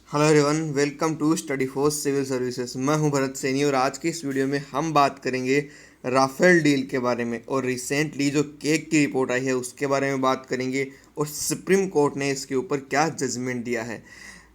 Hello everyone, welcome to study force civil services. मैं हूं भरत सैनी और आज की इस वीडियो में हम बात करेंगे राफेल डील के बारे में और रिसेंटली जो केक की रिपोर्ट आई है उसके बारे में बात करेंगे और सुप्रीम कोर्ट ने इसके ऊपर क्या जजमेंट दिया है।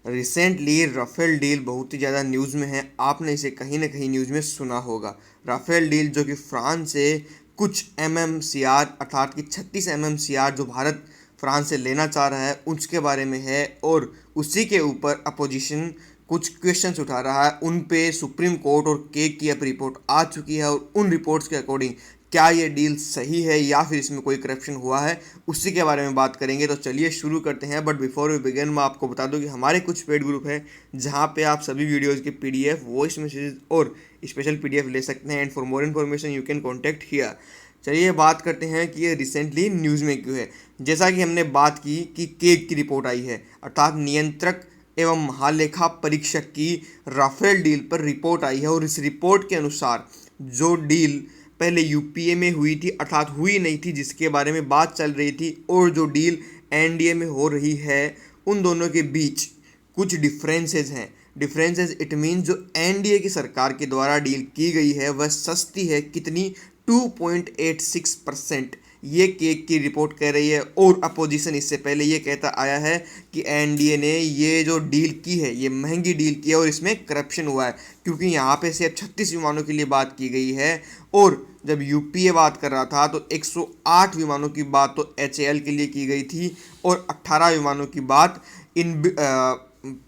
रिसेंटली राफेल डील बहुत ही ज़्यादा न्यूज़ में है, आपने इसे कहीं ना कहीं न्यूज़ में सुना होगा। राफेल डील जो कि फ्रांस से कुछ MMCR अर्थात कि 36 MMCR जो भारत फ्रांस से लेना चाह रहा है उसके बारे में है और उसी के ऊपर अपोजिशन कुछ क्वेश्चंस उठा रहा है। उन पे सुप्रीम कोर्ट और केक की अब रिपोर्ट आ चुकी है और उन रिपोर्ट्स के अकॉर्डिंग क्या ये डील सही है या फिर इसमें कोई करप्शन हुआ है, उसी के बारे में बात करेंगे। तो चलिए शुरू करते हैं। बट बिफोर वी बिगिन मैं आपको बता दूं कि हमारे कुछ पेड ग्रुप है जहां पे आप सभी वीडियोज़ के PDF, वॉइस मैसेज और स्पेशल PDF ले सकते हैं। And for more information you can contact here. चलिए बात करते हैं कि ये रिसेंटली न्यूज़ में क्यों है। जैसा कि हमने बात की कि केक की रिपोर्ट आई है, अर्थात नियंत्रक एवं महालेखा परीक्षक की राफेल डील पर रिपोर्ट आई है और इस रिपोर्ट के अनुसार जो डील पहले UPA में हुई थी अर्थात हुई नहीं थी, जिसके बारे में बात चल रही थी, और जो डील NDA में हो रही है, उन दोनों के बीच कुछ डिफरेंसेस हैं। डिफरेंसेस इट मीन जो NDA की सरकार के द्वारा डील की गई है वह सस्ती है। कितनी? 2.86%। ये केक की रिपोर्ट कह रही है और अपोजिशन इससे पहले ये कहता आया है कि NDA ने ये जो डील की है ये महंगी डील की है और इसमें करप्शन हुआ है, क्योंकि यहाँ पे सिर्फ 36 विमानों के लिए बात की गई है और जब UPA बात कर रहा था तो 108 विमानों की बात तो HAL के लिए की गई थी और 18 विमानों की बात इन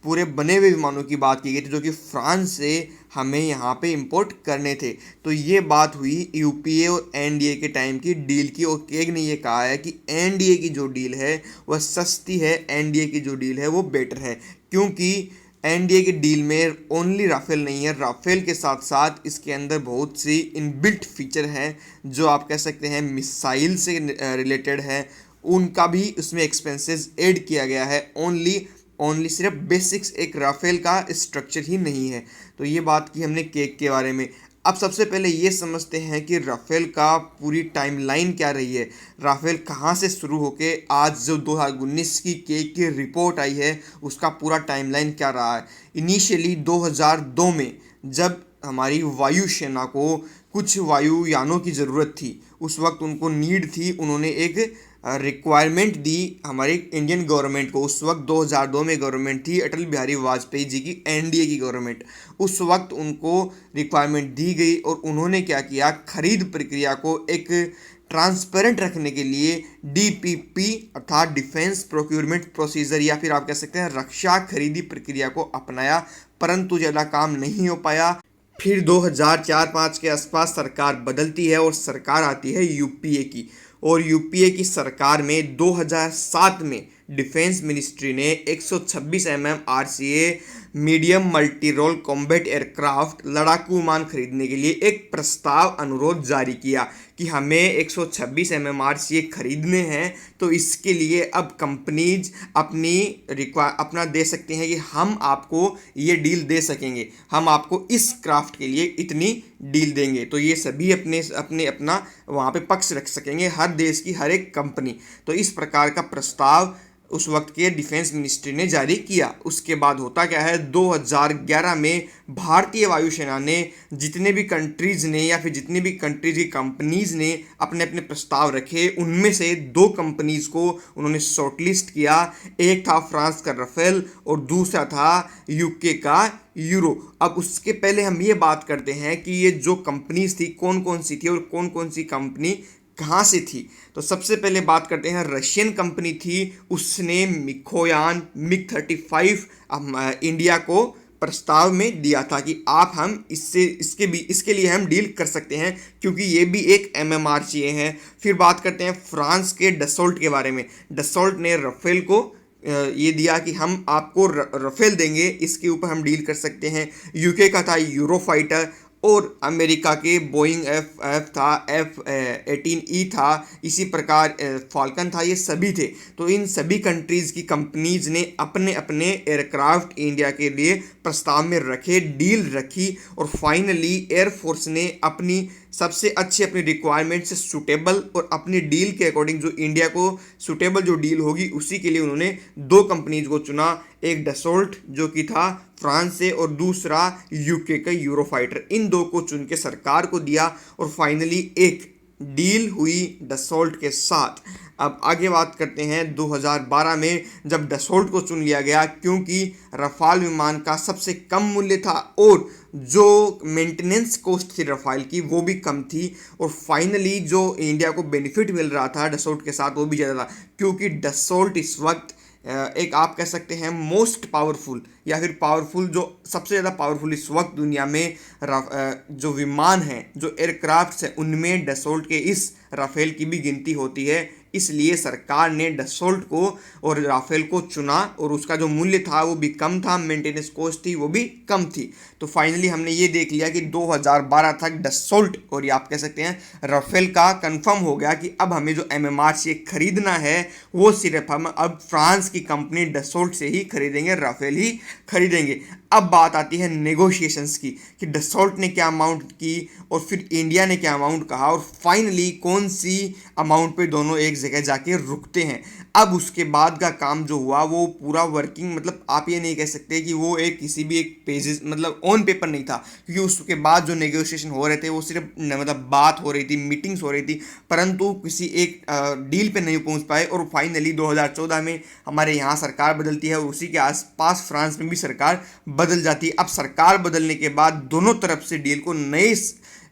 पूरे बने हुए विमानों की बात की गई थी जो कि फ्रांस से हमें यहाँ पे इंपोर्ट करने थे। तो ये बात हुई UPA और NDA के टाइम की डील की और केग ने ये कहा है कि NDA की जो डील है वह सस्ती है, NDA की जो डील है वो बेटर है, क्योंकि NDA की डील में ओनली राफेल नहीं है, राफेल के साथ साथ इसके अंदर बहुत सी इनबिल्ट फीचर हैं जो आप कह सकते हैं मिसाइल से रिलेटेड है, उनका भी उसमें एक्सपेंसेस ऐड किया गया है। ओनली सिर्फ बेसिक्स एक राफेल का स्ट्रक्चर ही नहीं है। तो ये बात की हमने केक के बारे में। अब सबसे पहले ये समझते हैं कि राफेल का पूरी टाइमलाइन क्या रही है। राफेल कहाँ से शुरू होके आज जो 2019 की केक की रिपोर्ट आई है उसका पूरा टाइमलाइन क्या रहा है। इनिशियली 2002 में जब हमारी वायुसेना को कुछ वायुयानों की ज़रूरत थी, उस वक्त उनको नीड थी, उन्होंने एक रिक्वायरमेंट दी हमारी इंडियन गवर्नमेंट को। उस वक्त 2002 में गवर्नमेंट थी अटल बिहारी वाजपेयी जी की, NDA की गवर्नमेंट। उस वक्त उनको रिक्वायरमेंट दी गई और उन्होंने क्या किया, खरीद प्रक्रिया को एक ट्रांसपेरेंट रखने के लिए DPP अर्थात डिफेंस प्रोक्योरमेंट प्रोसीजर या फिर आप कह सकते हैं रक्षा खरीदी प्रक्रिया को अपनाया, परंतु ज़्यादा काम नहीं हो पाया। फिर 2004-05 के आसपास सरकार बदलती है और सरकार आती है UPA की, और UPA की सरकार में 2007 में डिफेंस मिनिस्ट्री ने 126 RCA medium multi role combat aircraft लड़ाकू विमान खरीदने के लिए एक प्रस्ताव अनुरोध जारी किया कि हमें 126 RCA खरीदने हैं। तो इसके लिए अब कंपनीज अपना दे सकते हैं कि हम आपको ये डील दे सकेंगे, हम आपको इस क्राफ्ट के लिए इतनी डील देंगे। तो ये सभी अपना वहाँ पे पक्ष रख सकेंगे, हर देश की हर एक कंपनी। तो इस प्रकार का प्रस्ताव उस वक्त के डिफेंस मिनिस्ट्री ने जारी किया। उसके बाद होता क्या है, 2011 में भारतीय वायुसेना ने जितने भी कंट्रीज़ ने या फिर जितनी भी कंट्रीज की कंपनीज़ ने अपने अपने प्रस्ताव रखे, उनमें से 2 कंपनीज़ को उन्होंने शॉर्टलिस्ट किया। एक था फ्रांस का राफेल और दूसरा था UK का यूरो। अब उसके पहले हम ये बात करते हैं कि ये जो कंपनीज थी कौन कौन सी थी और कौन कौन सी कंपनी कहाँ से थी। तो सबसे पहले बात करते हैं, रशियन कंपनी थी, उसने मिखोयान MiG-35 इंडिया को प्रस्ताव में दिया था कि आप हम इसके लिए हम डील कर सकते हैं, क्योंकि ये भी एक MMRCA है। फिर बात करते हैं फ्रांस के डसोल्ट के बारे में। डसोल्ट ने राफेल को ये दिया कि हम आपको राफेल देंगे, इसके ऊपर हम डील कर सकते हैं। UK का था यूरोफाइटर और अमेरिका के बोइंग F था, F-18E था, इसी प्रकार फाल्कन था, ये सभी थे। तो इन सभी कंट्रीज़ की कंपनीज ने अपने अपने एयरक्राफ्ट इंडिया के लिए प्रस्ताव में रखे, डील रखी और फाइनली एयरफोर्स ने अपनी सबसे अच्छी अपनी रिक्वायरमेंट से सूटेबल और अपनी डील के अकॉर्डिंग जो इंडिया को सूटेबल जो डील होगी उसी के लिए उन्होंने दो कंपनीज को चुना। एक डसोल्ट जो कि था फ्रांस से और दूसरा यूके का यूरोफाइटर। इन दो को चुन के सरकार को दिया और फाइनली एक डील हुई डसोल्ट के साथ। अब आगे बात करते हैं 2012 में जब डसोल्ट को चुन लिया गया, क्योंकि रफाल विमान का सबसे कम मूल्य था और जो मेंटेनेंस कॉस्ट थी रफाल की वो भी कम थी, और फाइनली जो इंडिया को बेनिफिट मिल रहा था डसोल्ट के साथ वो भी ज़्यादा था, क्योंकि डसोल्ट इस वक्त एक आप कह सकते हैं मोस्ट पावरफुल या फिर पावरफुल, जो सबसे ज़्यादा पावरफुल इस वक्त दुनिया में जो विमान हैं, जो एयरक्राफ्ट्स हैं, उनमें डसोल्ट के इस राफेल की भी गिनती होती है। इसलिए सरकार ने डसोल्ट को और राफेल को चुना और उसका जो मूल्य था वो भी कम था, मेंटेनेंस कॉस्ट थी वो भी कम थी। तो फाइनली हमने ये देख लिया कि 2012 तक डसोल्ट और ये आप कह सकते हैं राफेल का कंफर्म हो गया कि अब हमें जो एमएमआर से खरीदना है वो सिर्फ हम अब फ्रांस की कंपनी डसोल्ट से ही खरीदेंगे, राफेल ही खरीदेंगे। अब बात आती है नेगोशिएशंस की कि डसोल्ट ने क्या अमाउंट की और फिर इंडिया ने क्या अमाउंट कहा और फाइनली कौन सी अमाउंट पे दोनों एक जगह जाके रुकते हैं। अब उसके बाद का काम जो हुआ वो पूरा वर्किंग, मतलब आप ये नहीं कह सकते कि वो एक किसी भी एक पेजेस मतलब ऑन पेपर नहीं था, क्योंकि उसके बाद जो नेगोशिएशन हो रहे थे वो सिर्फ मतलब बात हो रही थी, मीटिंग्स हो रही थी, परंतु किसी एक डील पे नहीं पहुंच पाए। और फाइनली 2014 में हमारे यहाँ सरकार बदलती है और उसी के आसपास फ्रांस में भी सरकार बदल जाती है। अब सरकार बदलने के बाद दोनों तरफ से डील को नए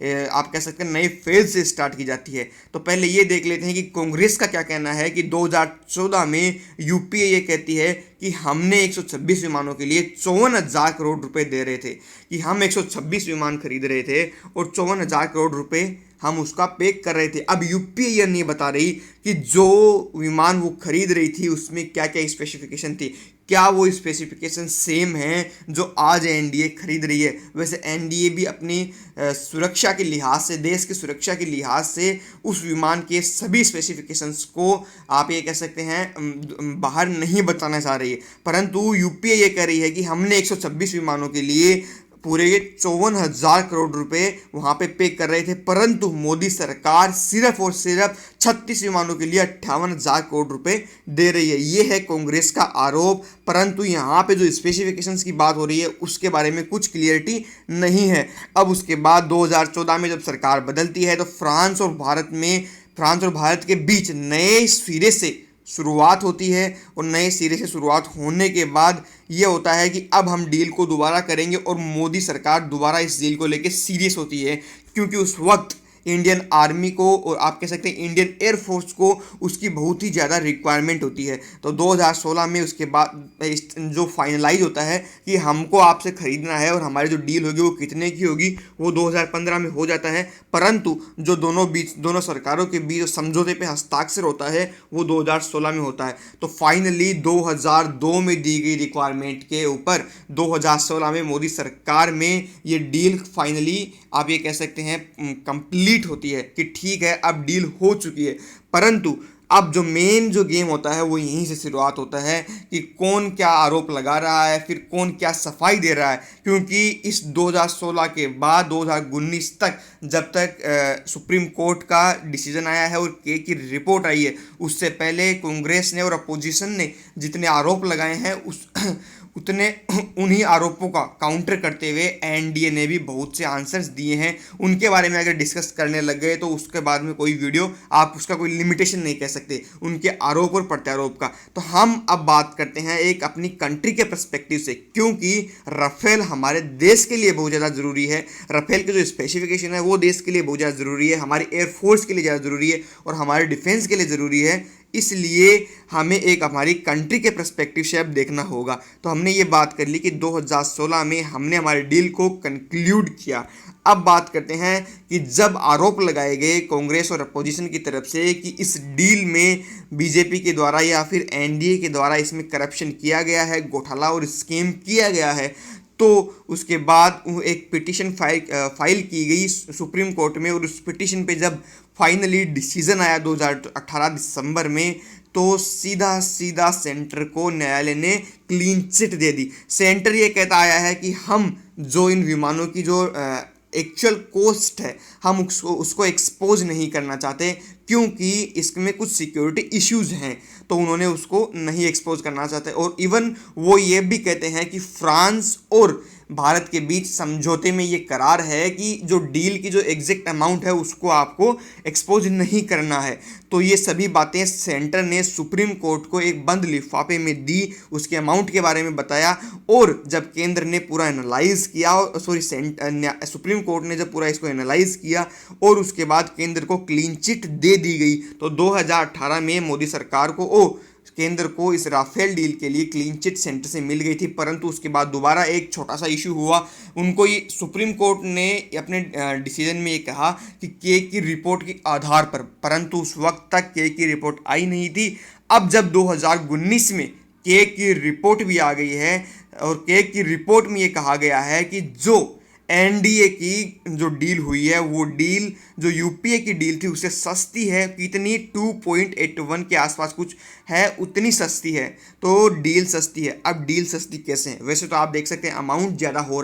आप कह सकते हैं नए फेज से स्टार्ट की जाती है। तो पहले ये देख लेते हैं कि कांग्रेस का क्या कहना है कि 2014 में यूपीए ये कहती है कि हमने 126 विमानों के लिए 54,000 करोड़ रुपए दे रहे थे, कि हम 126 विमान खरीद रहे थे और 54,000 करोड़ रुपए हम उसका पे कर रहे थे। अब यूपीए ये नहीं बता रही कि जो विमान वो खरीद रही थी उसमें क्या क्या स्पेसिफिकेशन थी, क्या वो स्पेसिफिकेशन सेम है जो आज एनडीए खरीद रही है। वैसे एनडीए भी अपनी सुरक्षा के लिहाज से, देश की सुरक्षा के लिहाज से उस विमान के सभी स्पेसिफिकेशंस को आप ये कह सकते हैं बाहर नहीं बताना चाह रही है, परंतु यूपीए ये कह रही है कि हमने 126 विमानों के लिए पूरे 54,000 करोड़ रुपए वहां पे कर रहे थे, परंतु मोदी सरकार सिर्फ और सिर्फ 36 विमानों के लिए 58,000 करोड़ रुपए दे रही है। ये है कांग्रेस का आरोप, परंतु यहाँ पे जो स्पेसिफिकेशंस की बात हो रही है उसके बारे में कुछ क्लियरिटी नहीं है। अब उसके बाद 2014 में जब सरकार बदलती है तो फ्रांस और भारत के बीच नए सिरे से शुरुआत होती है, और नए सिरे से शुरुआत होने के बाद ये होता है कि अब हम डील को दोबारा करेंगे और मोदी सरकार दोबारा इस डील को लेके सीरियस होती है, क्योंकि उस वक्त इंडियन आर्मी को और आप कह सकते हैं इंडियन एयरफोर्स को उसकी बहुत ही ज़्यादा रिक्वायरमेंट होती है। तो 2016 में उसके बाद जो फाइनलाइज होता है कि हमको आपसे ख़रीदना है और हमारी जो डील होगी वो कितने की होगी, वो 2015 में हो जाता है, परंतु जो दोनों सरकारों के बीच समझौते पे हस्ताक्षर होता है वो 2016 में होता है। तो फाइनली 2002 में दी गई रिक्वायरमेंट के ऊपर 2016 में मोदी सरकार में ये डील फाइनली आप ये कह सकते हैं कंप्लीट होती है कि ठीक है अब डील हो चुकी है। परंतु अब जो मेन जो गेम होता है वो यहीं से शुरुआत होता है कि कौन क्या आरोप लगा रहा है, फिर कौन क्या सफाई दे रहा है, क्योंकि इस 2016 के बाद 2019 तक जब तक सुप्रीम कोर्ट का डिसीजन आया है और के की रिपोर्ट आई है, उससे पहले कांग्रेस ने और अपोजिशन ने जितने आरोप लगाए हैं उन्हीं आरोपों का काउंटर करते हुए एनडीए ने भी बहुत से आंसर्स दिए हैं। उनके बारे में अगर डिस्कस करने लग गए तो उसके बाद में कोई वीडियो आप उसका कोई लिमिटेशन नहीं कह सकते उनके आरोप और प्रत्यारोप का। तो हम अब बात करते हैं एक अपनी कंट्री के पर्सपेक्टिव से, क्योंकि राफेल हमारे देश के लिए बहुत ज़्यादा ज़रूरी है। राफेल के जो स्पेसिफिकेशन है वो देश के लिए बहुत ज़्यादा ज़रूरी है, हमारी एयरफोर्स के लिए ज़्यादा ज़रूरी है और हमारे डिफेंस के लिए ज़रूरी है। इसलिए हमें एक हमारी कंट्री के पर्सपेक्टिव से अब देखना होगा। तो हमने ये बात कर ली कि 2016 में हमने हमारे डील को कंक्लूड किया। अब बात करते हैं कि जब आरोप लगाए गए कांग्रेस और अपोजिशन की तरफ से कि इस डील में बीजेपी के द्वारा या फिर एनडीए के द्वारा इसमें करप्शन किया गया है, घोटाला और स्कीम किया गया है, तो उसके बाद एक पिटीशन फाइल की गई सुप्रीम कोर्ट में, और उस पिटीशन पे जब फाइनली डिसीजन आया 2018 दिसंबर में, तो सीधा सीधा सेंटर को न्यायालय ने क्लीन चिट दे दी। सेंटर ये कहता आया है कि हम जो इन विमानों की जो एक्चुअल कोस्ट है हम उसको एक्सपोज नहीं करना चाहते, क्योंकि इसमें कुछ सिक्योरिटी इश्यूज हैं, तो उन्होंने उसको नहीं एक्सपोज करना चाहते। और इवन वो ये भी कहते हैं कि फ्रांस और भारत के बीच समझौते में ये करार है कि जो डील की जो एग्जैक्ट अमाउंट है उसको आपको एक्सपोज नहीं करना है। तो ये सभी बातें सेंटर ने सुप्रीम कोर्ट को एक बंद लिफाफे में दी, उसके अमाउंट के बारे में बताया। और जब केंद्र ने पूरा एनालाइज किया, सुप्रीम कोर्ट ने जब पूरा इसको एनालाइज किया और उसके बाद केंद्र को क्लीन चिट दे दी गई, तो 2018 में मोदी सरकार को केंद्र को इस राफेल डील के लिए क्लीन चिट सेंटर से मिल गई थी। परंतु उसके बाद दोबारा एक छोटा सा इशू हुआ, उनको ये सुप्रीम कोर्ट ने अपने डिसीजन में ये कहा कि के की रिपोर्ट के आधार पर, परंतु उस वक्त तक के की रिपोर्ट आई नहीं थी। अब जब 2019 में के की रिपोर्ट भी आ गई है और के की रिपोर्ट में ये कहा गया है कि जो एनडीए की जो डील हुई है वो डील जो यूपीए की डील थी उससे सस्ती है, कितनी 2.81 के आसपास कुछ है, उतनी सस्ती है। तो डील सस्ती है। अब डील सस्ती कैसे है? वैसे तो आप देख सकते हैं अमाउंट ज़्यादा हो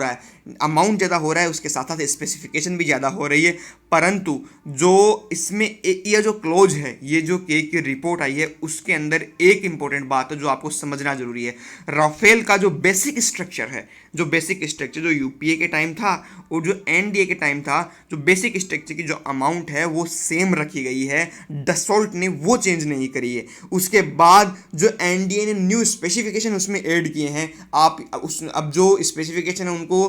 रहा है, उसके साथ साथ स्पेसिफिकेशन भी ज़्यादा हो रही है, परंतु जो इसमें ये जो क्लोज है, ये जो की रिपोर्ट आई है उसके अंदर एक इंपॉर्टेंट बात है जो आपको समझना जरूरी है। राफेल का जो बेसिक स्ट्रक्चर जो यूपीए के टाइम था और जो एनडीए के टाइम था, जो बेसिक स्ट्रक्चर की जो अमाउंट है वो सेम रखी गई है, डसॉल्ट ने वो चेंज नहीं करी है। उसके बाद जो एनडीए ने न्यू स्पेसिफिकेशन उसमें ऐड किए हैं, अब जो स्पेसिफिकेशन है उनको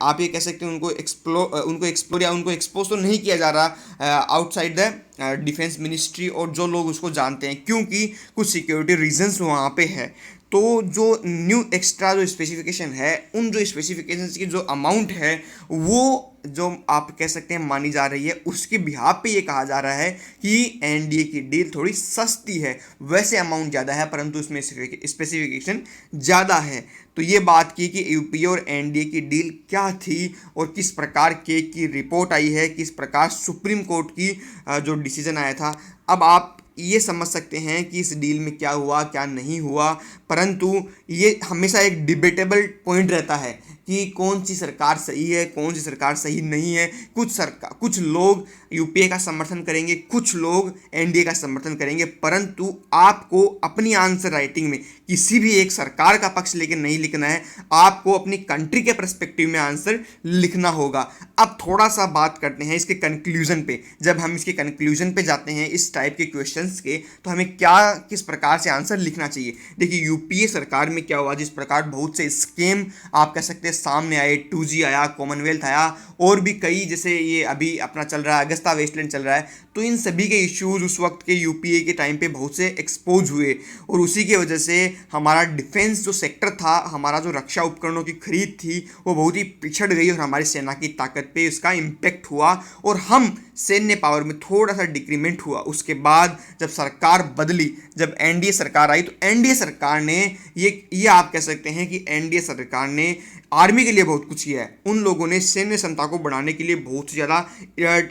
आप ये कह सकते हैं उनको एक्सप्लोर या उनको एक्सपोज तो नहीं किया जा रहा आउटसाइड द डिफेंस मिनिस्ट्री और जो लोग उसको जानते हैं, क्योंकि कुछ सिक्योरिटी रीजंस वहाँ पे है। तो जो न्यू एक्स्ट्रा जो स्पेसिफिकेशन है, उन जो स्पेसिफिकेशंस की जो अमाउंट है वो जो आप कह सकते हैं मानी जा रही है, उसके बिहाफ पे ये कहा जा रहा है कि एनडीए की डील थोड़ी सस्ती है। वैसे अमाउंट ज़्यादा है परंतु उसमें स्पेसिफिकेशन ज़्यादा है। तो ये बात की कि यूपीए और एनडीए की डील क्या थी और किस प्रकार के की रिपोर्ट आई है, किस प्रकार सुप्रीम कोर्ट की जो डिसीजन आया था। अब आप ये समझ सकते हैं कि इस डील में क्या हुआ क्या नहीं हुआ, परंतु ये हमेशा एक डिबेटेबल पॉइंट रहता है कि कौन सी सरकार सही है, कौन सी सरकार सही नहीं है। कुछ लोग यूपीए का समर्थन करेंगे, कुछ लोग एनडीए का समर्थन करेंगे, परंतु आपको अपनी आंसर राइटिंग में किसी भी एक सरकार का पक्ष लेकर नहीं लिखना है, आपको अपनी कंट्री के पर्सपेक्टिव में आंसर लिखना होगा। अब थोड़ा सा बात करते हैं इसके कंक्लूजन पे। जब हम इसके कंक्लूजन पे जाते हैं इस टाइप के क्वेश्चंस के, तो हमें किस प्रकार से आंसर लिखना चाहिए। देखिए यूपीए सरकार में क्या हुआ, जिस प्रकार बहुत से स्कीम आप कह सकते हैं सामने आए, 2G आया, कॉमनवेल्थ आया और भी कई, जैसे ये अभी अपना चल रहा है अगस्ता वेस्टलैंड चल रहा है, तो इन सभी के इश्यूज उस वक्त के यूपीए के टाइम पे बहुत से एक्सपोज हुए और उसी की वजह से हमारा डिफेंस जो सेक्टर था, हमारा जो रक्षा उपकरणों की खरीद थी वो बहुत ही पिछड़ गई और हमारी सेना की ताकत पे उसका इम्पैक्ट हुआ और हम सैन्य पावर में थोड़ा सा डिक्रीमेंट हुआ। उसके बाद जब सरकार बदली, जब एनडीए सरकार आई, तो एनडीए सरकार ने ये आप कह सकते हैं कि एनडीए सरकार ने आर्मी के लिए बहुत कुछ किया है। उन लोगों ने सैन्य क्षमता को बढ़ाने के लिए बहुत ज़्यादा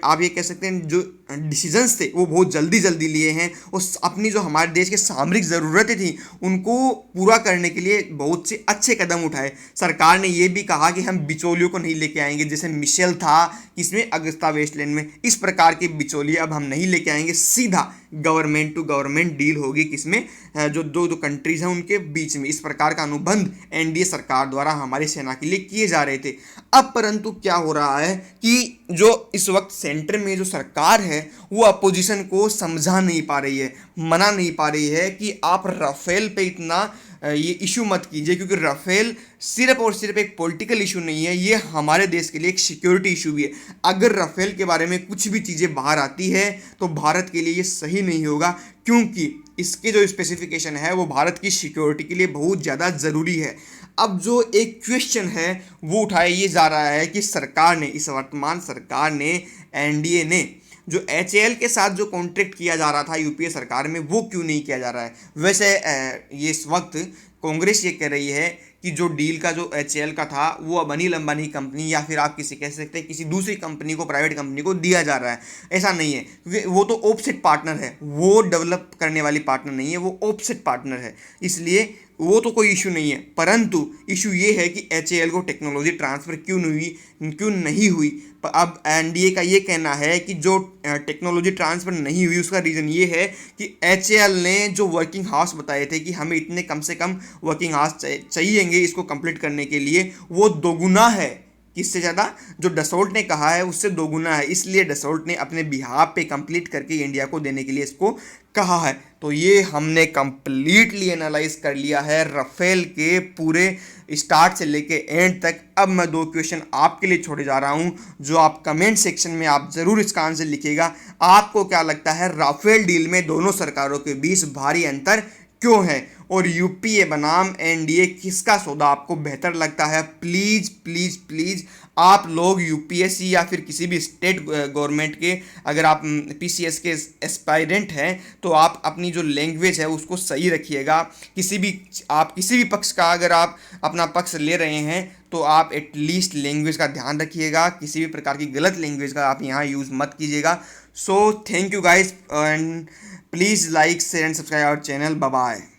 आप ये कह सकते हैं जो डिसीजंस थे वो बहुत जल्दी लिए हैं और अपनी जो हमारे देश की सामरिक ज़रूरतें थी उनको पूरा करने के लिए बहुत से अच्छे कदम उठाए। सरकार ने ये भी कहा कि हम बिचौलियों को नहीं लेके आएंगे, जैसे मिशेल था किसमें, अगस्ता वेस्टलैंड में, इस प्रकार के बिचौलिए अब हम नहीं लेके आएंगे, सीधा गवर्नमेंट टू गवर्नमेंट डील होगी किसमें, जो दो कंट्रीज हैं उनके बीच में। इस प्रकार का अनुबंध एनडीए सरकार द्वारा हमारी सेना के लिए किए जा रहे थे। अब परंतु क्या हो रहा है कि जो इस वक्त सेंटर में जो सरकार है वो अपोजिशन को समझा नहीं पा रही है, मना नहीं पा रही है कि आप राफेल पे इतना ये इशू मत कीजिए, क्योंकि राफेल सिर्फ और सिर्फ एक पॉलिटिकल इशू नहीं है, ये हमारे देश के लिए एक सिक्योरिटी इशू भी है। अगर राफेल के बारे में कुछ भी चीज़ें बाहर आती है तो भारत के लिए ये सही नहीं होगा, क्योंकि इसके जो स्पेसिफिकेशन है वो भारत की सिक्योरिटी के लिए बहुत ज़्यादा ज़रूरी है। अब जो एक क्वेश्चन है वो उठाया ये जा रहा है कि सरकार ने, इस वर्तमान सरकार ने, एनडीए ने जो एचएएल के साथ जो कॉन्ट्रैक्ट किया जा रहा था यूपीए सरकार में, वो क्यों नहीं किया जा रहा है। वैसे ये इस वक्त कांग्रेस ये कह रही है कि जो डील का जो एचएएल का था वो अब अनिल अंबानी कंपनी या फिर आप किसी कह सकते हैं किसी दूसरी कंपनी को, प्राइवेट कंपनी को दिया जा रहा है। ऐसा नहीं है, क्योंकि वो तो ऑफसेट पार्टनर है, वो डेवलप करने वाली पार्टनर नहीं है, वो ऑफसेट पार्टनर है। इसलिए वो तो कोई इशू नहीं है, परंतु इशू ये है कि HAL को टेक्नोलॉजी ट्रांसफ़र क्यों नहीं हुई। अब एनडीए का ये कहना है कि जो टेक्नोलॉजी ट्रांसफ़र नहीं हुई उसका रीज़न ये है कि HAL ने जो वर्किंग हाउस बताए थे कि हमें इतने कम से कम वर्किंग हाउस चाहिएंगे इसको कंप्लीट करने के लिए, वो दोगुना है। किससे ज़्यादा? जो डसोल्ट ने कहा है उससे दोगुना है, इसलिए डसोल्ट ने अपने बिहाफ पे कंप्लीट करके इंडिया को देने के लिए इसको कहा है। तो ये हमने कंप्लीटली एनालाइज कर लिया है राफेल के पूरे स्टार्ट से लेके एंड तक। अब मैं 2 क्वेश्चन आपके लिए छोड़े जा रहा हूं, जो आप कमेंट सेक्शन में आप ज़रूर इसका आंसर लिखिएगा। आपको क्या लगता है राफेल डील में दोनों सरकारों के बीच भारी अंतर क्यों है, और यूपीए बनाम एनडीए किसका सौदा आपको बेहतर लगता है? प्लीज़ प्लीज़ प्लीज़ आप लोग यूपीएससी या फिर किसी भी स्टेट गवर्नमेंट के, अगर आप पीसीएस के एस्पायरेंट हैं तो आप अपनी जो लैंग्वेज है उसको सही रखिएगा। आप किसी भी पक्ष का अगर आप अपना पक्ष ले रहे हैं तो आप एटलीस्ट लैंग्वेज का ध्यान रखिएगा, किसी भी प्रकार की गलत लैंग्वेज का आप यहाँ यूज़ मत कीजिएगा। So thank you guys, and please like share and subscribe our channel. Bye bye.